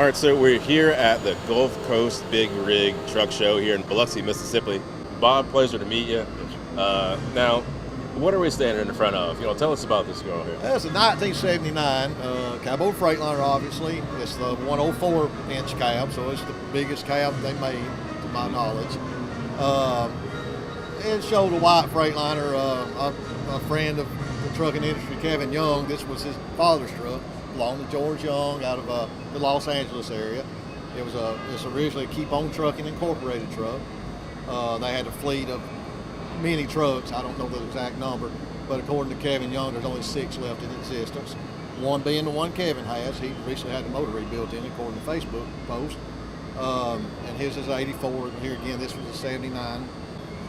right, so we're here at the Gulf Coast Big Rig Truck Show here in Biloxi, Mississippi. Bob, pleasure to meet you. Now, what are we standing in front of? Tell us about this girl here. That's a 1979 cabover Freightliner, obviously. It's the 104-inch cab, so it's the biggest cab they made, to my knowledge. It showed a white Freightliner. A friend of the trucking industry, Kevin Young, this was his father's truck, belonged to George Young out of the Los Angeles area. It's originally a Keep On Trucking Incorporated truck. They had a fleet of many trucks. I don't know the exact number, but according to Kevin Young, there's only 6 left in existence. One being the one Kevin has. He recently had the motor rebuilt in, according to Facebook post. And his is 84. And here again, this was a 79.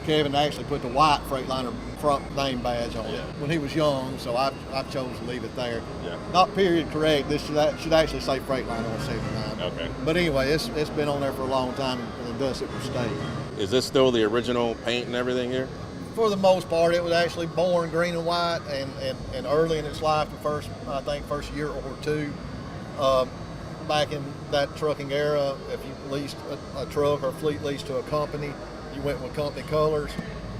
Kevin actually put the white Freightliner front name badge on it when he was young, so I've chosen to leave it there. Yeah. Not period correct. This should actually say Freightliner on 79. Okay. But anyway, it's been on there for a long time, and thus it will stay. Is this still the original paint and everything here? For the most part, it was actually born green and white, and early in its life, the first year or two, back in that trucking era, if you leased a truck or fleet lease to a company, you went with company colors,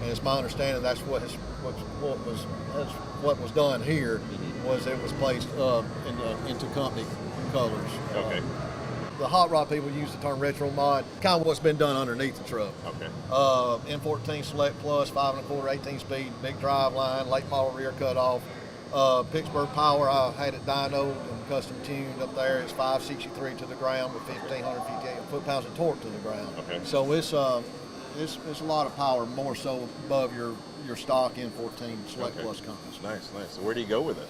and it's my understanding that's what was done here. Was it was placed into company colors. Okay. The hot rod people use the term retro mod, kind of what's been done underneath the truck. Okay. M14 Select Plus, 5 1/4, 18 speed, big drive line, late model rear cutoff. Pittsburgh Power, I had it dynoed and custom tuned up there. It's 563 to the ground with 1,558 foot-pounds of torque to the ground. Okay. So it's a lot of power, more so above your stock M14 Select Plus compass. Nice. So where do you go with it?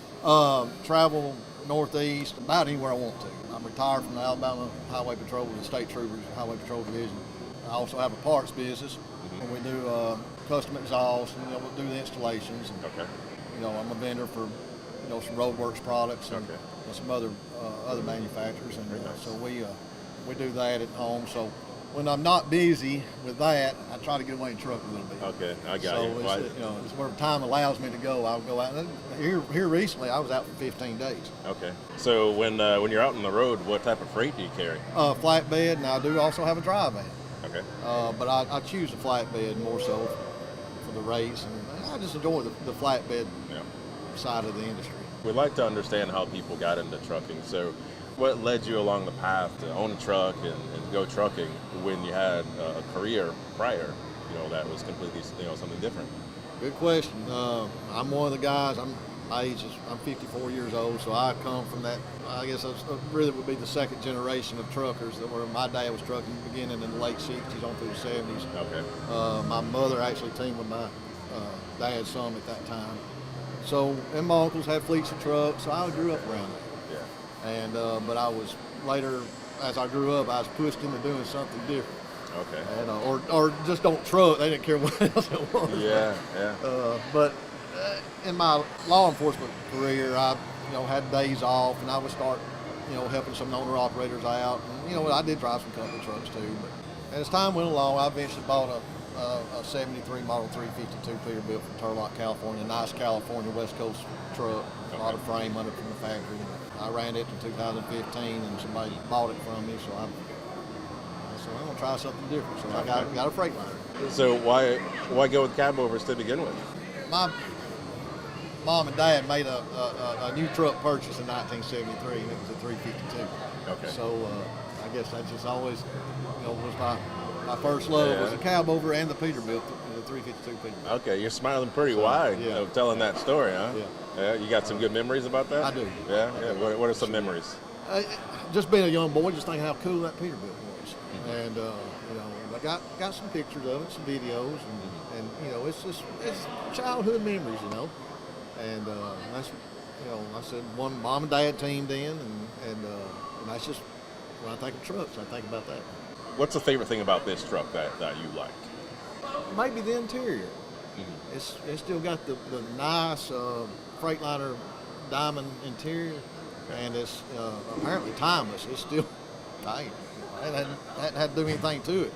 Travel northeast, about anywhere I want to. I'm retired from the Alabama Highway Patrol with the State Troopers Highway Patrol Division. I also have a parts business, and we do custom exhaust, and we'll do the installations. And, Okay. I'm a vendor for some Roadworks products and some other manufacturers, and nice. so we do that at home. So when I'm not busy with that, I try to get away and truck a little bit. Okay, I got so you. It's where time allows me to go. I'll go out. And here recently, I was out for 15 days. Okay. So when you're out on the road, what type of freight do you carry? Flatbed, and I do also have a dry van. Okay. But I choose the flatbed more so for the race, and I just enjoy the flatbed side of the industry. We'd like to understand how people got into trucking. So what led you along the path to own a truck and go trucking when you had a career prior, that was completely, something different? Good question. I'm one of the guys, my age is, I'm 54 years old, so I come from that, I guess I really would be the second generation of truckers that were, my dad was trucking beginning in the late 60s on through the 70s. Okay. My mother actually teamed with my dad's son at that time. So, and my uncles had fleets of trucks, so I grew up around that. Yeah. And but I was later, as I grew up, I was pushed into doing something different. Okay. And or just don't truck. They didn't care what else it was. Yeah. But in my law enforcement career, I had days off, and I would start helping some owner operators out. And I did drive some company trucks too. But as time went along, I eventually bought a 73 Model 352 Peterbilt from Turlock, California, nice California West Coast truck, a lot of frame under from the factory. I ran it in 2015, and somebody bought it from me, so I'm going to try something different. So I got a Freightliner. So why go with cabovers to begin with? My mom and dad made a new truck purchase in 1973, and it was a 352. Okay. So I guess that just always was my first love was the cabover and the Peterbilt, the 352 Peterbilt. Okay, you're smiling pretty wide, telling that story, huh? Yeah. You got some good memories about that? I do. Yeah. What are some memories? Just being a young boy, just thinking how cool that Peterbilt was, and I got some pictures of it, some videos, and it's childhood memories, and that's I said one mom and dad teamed in, and that's just when I think of trucks, I think about that. What's the favorite thing about this truck that you like? Maybe the interior. It's still got the nice Freightliner diamond interior, and it's apparently timeless. It's still tight. It hadn't had to do anything to it,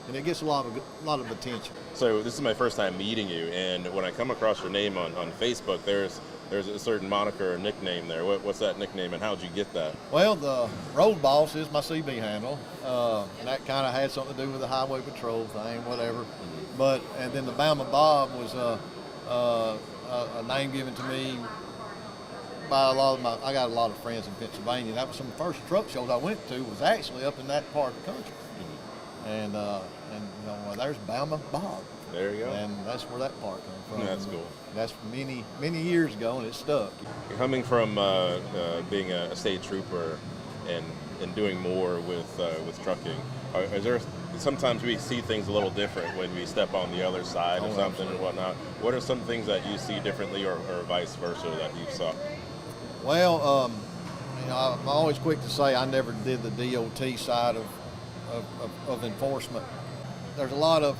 and it gets a lot of attention. So this is my first time meeting you, and when I come across your name on Facebook, there's there's a certain moniker or nickname there. What's that nickname, and how'd you get that? Well, the Road Boss is my CB handle, and that kind of had something to do with the highway patrol thing, whatever. But and then the Bama Bob was a name given to me by a lot of I got a lot of friends in Pennsylvania. That was some of the first truck shows I went to was actually up in that part of the country. And you know, there's Bama Bob. There you go. And that's where that part comes from. That's cool. That's many years ago, and it stuck. Coming from being a state trooper and doing more with trucking, is there sometimes we see things a little different when we step on the other side of something or whatnot? What are some things that you see differently, or vice versa, that you saw? Well, you know, I'm always quick to say I never did the DOT side of enforcement. There's a lot of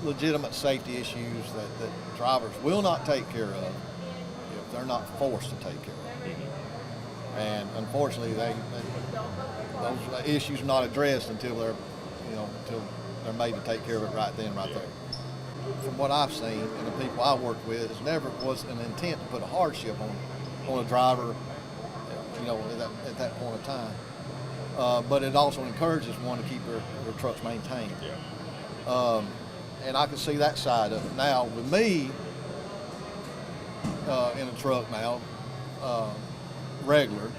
legitimate safety issues that drivers will not take care of if they're not forced to take care of. And unfortunately, those issues are not addressed until they're made to take care of it right then, right there. From what I've seen and the people I work with, it never was an intent to put a hardship on a driver, you know, at that point in time. But it also encourages one to keep their trucks maintained. Yeah. And I can see that side of it. Now, with me in a truck now, regular,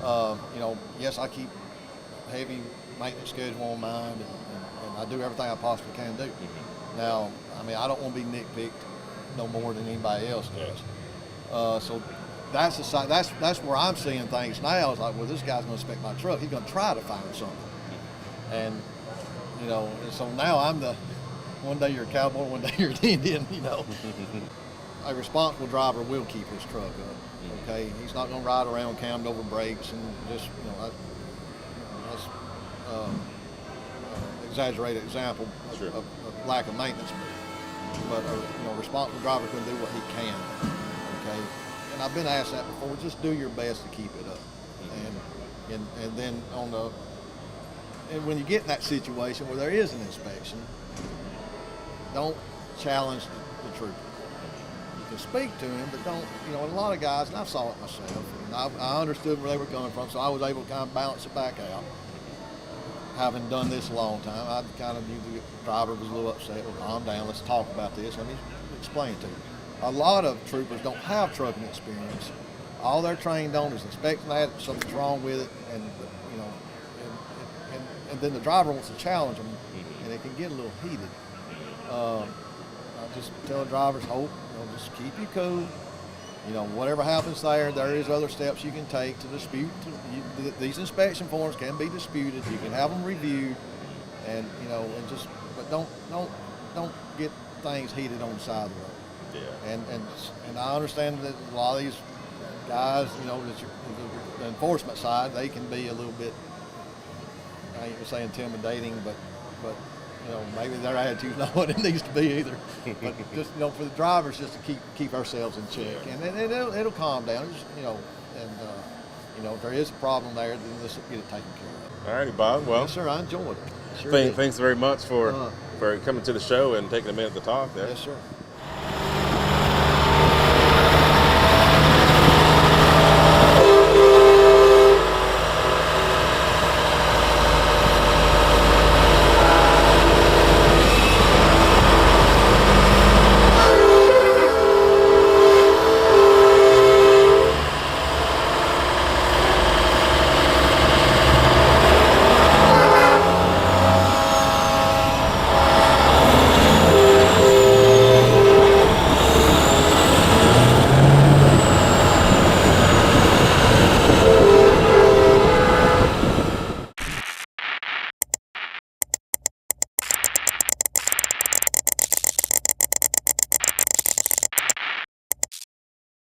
you know, yes, I keep heavy maintenance schedule on mine, and I do everything I possibly can do. Now, I mean, I don't want to be nitpicked no more than anybody else does. So that's the side. That's where I'm seeing things now. Is like, well, this guy's going to inspect my truck. He's going to try to find something, and you know, and so now I'm the one day you're a cowboy, one day you're an Indian. You know, a responsible driver will keep his truck up. Okay, he's not going to ride around cammed over brakes and just, you know, that's exaggerated example of lack of maintenance. But you know, a responsible driver can do what he can. Okay, and I've been asked that before. Just do your best to keep it up, and then and when you get in that situation where there is an inspection, don't challenge the trooper. You can speak to him, but don't, you know, a lot of guys, and I saw it myself, and I understood where they were coming from, so I was able to kind of balance it back out. Having done this a long time, I kind of knew the driver was a little upset. Well, calm down, let's talk about this. Let me explain it to you. A lot of troopers don't have trucking experience. All they're trained on is inspecting that, something's wrong with it, and you know, and then the driver wants to challenge them, and it can get a little heated. I just tell drivers, hope, you know, just keep you cool. You know, whatever happens there is other steps you can take to dispute. These inspection forms can be disputed. You can have them reviewed, and you know, but don't get things heated on the side of the road. Yeah. And I understand that a lot of these guys, you know, the enforcement side, they can be a little bit, I ain't gonna say intimidating, but you know, maybe their attitude's not what it needs to be either. But just, you know, for the drivers, just to keep ourselves in check, and it'll calm down. Just, you know, and you know, if there is a problem there, then let's get it taken care of. All righty, Bob. Well, yes, sir. I enjoyed it. Sure thanks very much for coming to the show and taking a minute to talk there. Yes, sir.